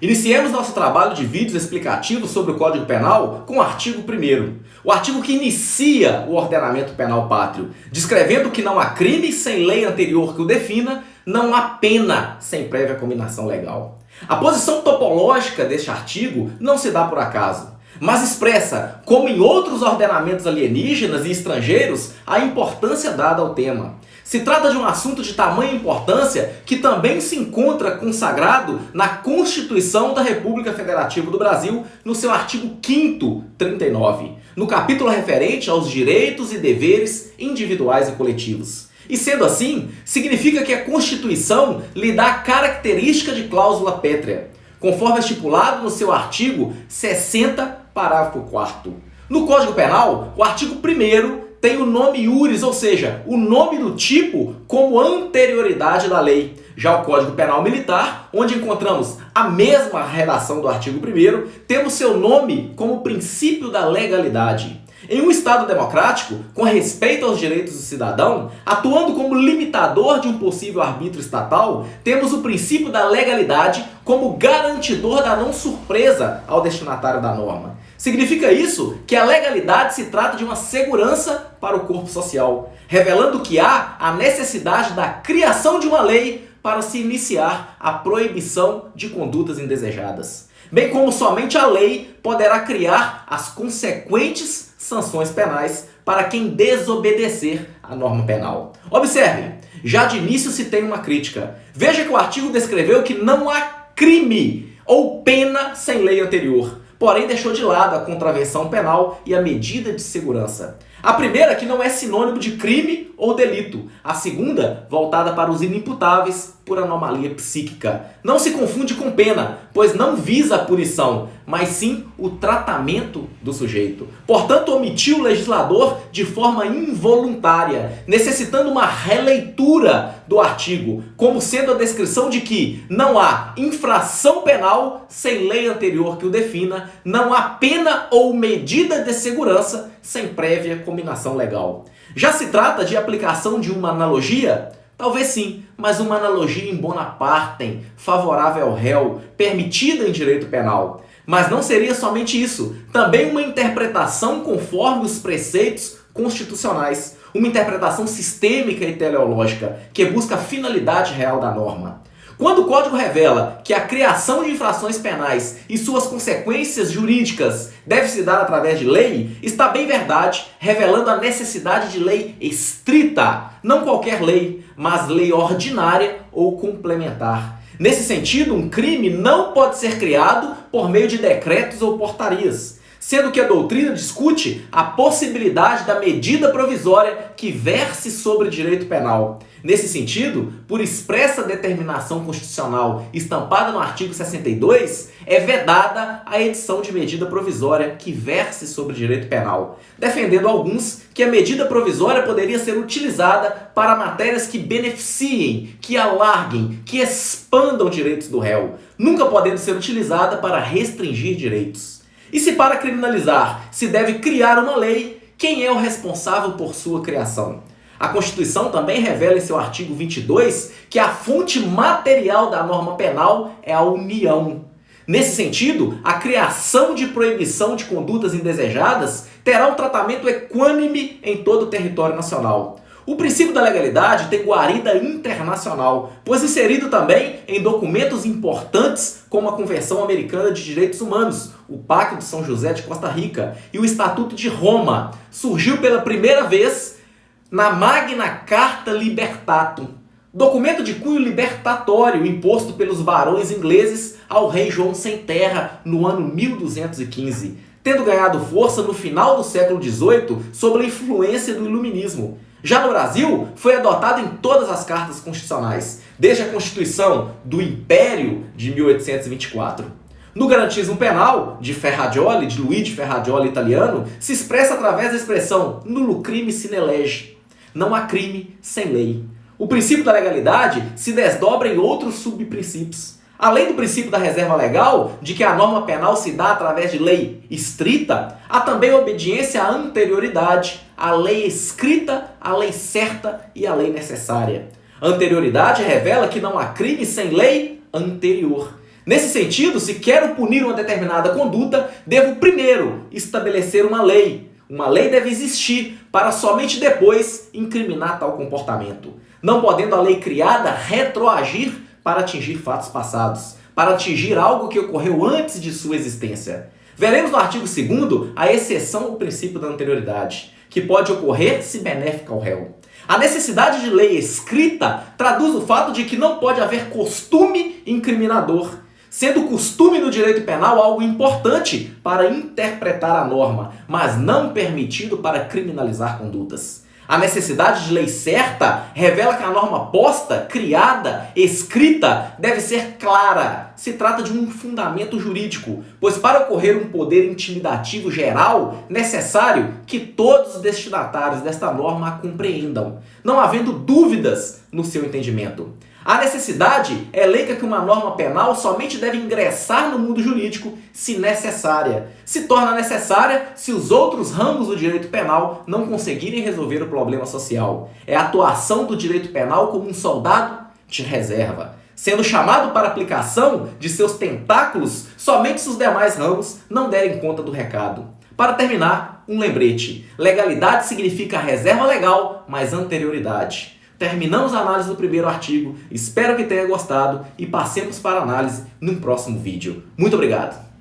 Iniciemos nosso trabalho de vídeos explicativos sobre o Código Penal com o artigo 1º. O artigo que inicia o ordenamento penal pátrio, descrevendo que não há crime sem lei anterior que o defina, não há pena sem prévia cominação legal. A posição topológica deste artigo não se dá por acaso, mas expressa, como em outros ordenamentos alienígenas e estrangeiros, a importância dada ao tema. Se trata de um assunto de tamanha importância que também se encontra consagrado na Constituição da República Federativa do Brasil, no seu artigo 5º, 39, no capítulo referente aos direitos e deveres individuais e coletivos. E sendo assim, significa que a Constituição lhe dá a característica de cláusula pétrea, conforme estipulado no seu artigo 60, parágrafo 4º. No Código Penal, o artigo 1º tem o nome iuris, ou seja, o nome do tipo como anterioridade da lei. Já o Código Penal Militar, onde encontramos a mesma redação do artigo 1º, temos seu nome como princípio da legalidade. Em um Estado democrático, com respeito aos direitos do cidadão, atuando como limitador de um possível arbítrio estatal, temos o princípio da legalidade como garantidor da não surpresa ao destinatário da norma. Significa isso que a legalidade se trata de uma segurança para o corpo social, revelando que há a necessidade da criação de uma lei para se iniciar a proibição de condutas indesejadas, bem como somente a lei poderá criar as consequentes sanções penais para quem desobedecer à norma penal. Observe, já de início se tem uma crítica. Veja que o artigo descreveu que não há crime ou pena sem lei anterior, porém deixou de lado a contravenção penal e a medida de segurança. A primeira que não é sinônimo de crime ou delito. A segunda, voltada para os inimputáveis por anomalia psíquica. Não se confunde com pena, pois não visa a punição, mas sim o tratamento do sujeito. Portanto, omitiu o legislador de forma involuntária, necessitando uma releitura do artigo, como sendo a descrição de que não há infração penal sem lei anterior que o defina, não há pena ou medida de segurança sem prévia cominação legal. Já se trata de aplicação de uma analogia? Talvez sim, mas uma analogia em bona partem, favorável ao réu, permitida em direito penal. Mas não seria somente isso, também uma interpretação conforme os preceitos constitucionais, uma interpretação sistêmica e teleológica que busca a finalidade real da norma. Quando o Código revela que a criação de infrações penais e suas consequências jurídicas deve se dar através de lei, está bem verdade, revelando a necessidade de lei estrita, não qualquer lei, mas lei ordinária ou complementar. Nesse sentido, um crime não pode ser criado por meio de decretos ou portarias, sendo que a doutrina discute a possibilidade da medida provisória que verse sobre direito penal. Nesse sentido, por expressa determinação constitucional estampada no artigo 62, é vedada a edição de medida provisória que verse sobre direito penal, defendendo alguns que a medida provisória poderia ser utilizada para matérias que beneficiem, que alarguem, que expandam direitos do réu, nunca podendo ser utilizada para restringir direitos. E se para criminalizar se deve criar uma lei, quem é o responsável por sua criação? A Constituição também revela em seu artigo 22 que a fonte material da norma penal é a União. Nesse sentido, a criação de proibição de condutas indesejadas terá um tratamento equânime em todo o território nacional. O princípio da legalidade tem guarida internacional, pois inserido também em documentos importantes como a Convenção Americana de Direitos Humanos, o Pacto de São José de Costa Rica e o Estatuto de Roma, surgiu pela primeira vez na Magna Carta Libertatum, documento de cunho libertatório imposto pelos barões ingleses ao rei João Sem Terra no ano 1215, tendo ganhado força no final do século XVIII sob a influência do Iluminismo. Já no Brasil, foi adotado em todas as cartas constitucionais, desde a Constituição do Império de 1824. No garantismo penal, de Ferrajoli, de Luigi Ferrajoli italiano, se expressa através da expressão nullo crime sine lege. Não há crime sem lei. O princípio da legalidade se desdobra em outros subprincípios. Além do princípio da reserva legal, de que a norma penal se dá através de lei estrita, há também a obediência à anterioridade, à lei escrita, à lei certa e à lei necessária. A anterioridade revela que não há crime sem lei anterior. Nesse sentido, se quero punir uma determinada conduta, devo primeiro estabelecer uma lei. Uma lei deve existir para somente depois incriminar tal comportamento, não podendo a lei criada retroagir para atingir fatos passados, para atingir algo que ocorreu antes de sua existência. Veremos no artigo 2º a exceção ao princípio da anterioridade, que pode ocorrer se benéfica ao réu. A necessidade de lei escrita traduz o fato de que não pode haver costume incriminador, sendo o costume no direito penal algo importante para interpretar a norma, mas não permitido para criminalizar condutas. A necessidade de lei certa revela que a norma posta, criada, escrita, deve ser clara. Se trata de um fundamento jurídico, pois para ocorrer um poder intimidativo geral, necessário que todos os destinatários desta norma a compreendam, não havendo dúvidas no seu entendimento. A necessidade elenca que uma norma penal somente deve ingressar no mundo jurídico se necessária. Se torna necessária se os outros ramos do direito penal não conseguirem resolver o problema social. É a atuação do direito penal como um soldado de reserva, sendo chamado para aplicação de seus tentáculos somente se os demais ramos não derem conta do recado. Para terminar, um lembrete. Legalidade significa reserva legal, mas anterioridade. Terminamos a análise do primeiro artigo, espero que tenha gostado e passemos para a análise num próximo vídeo. Muito obrigado!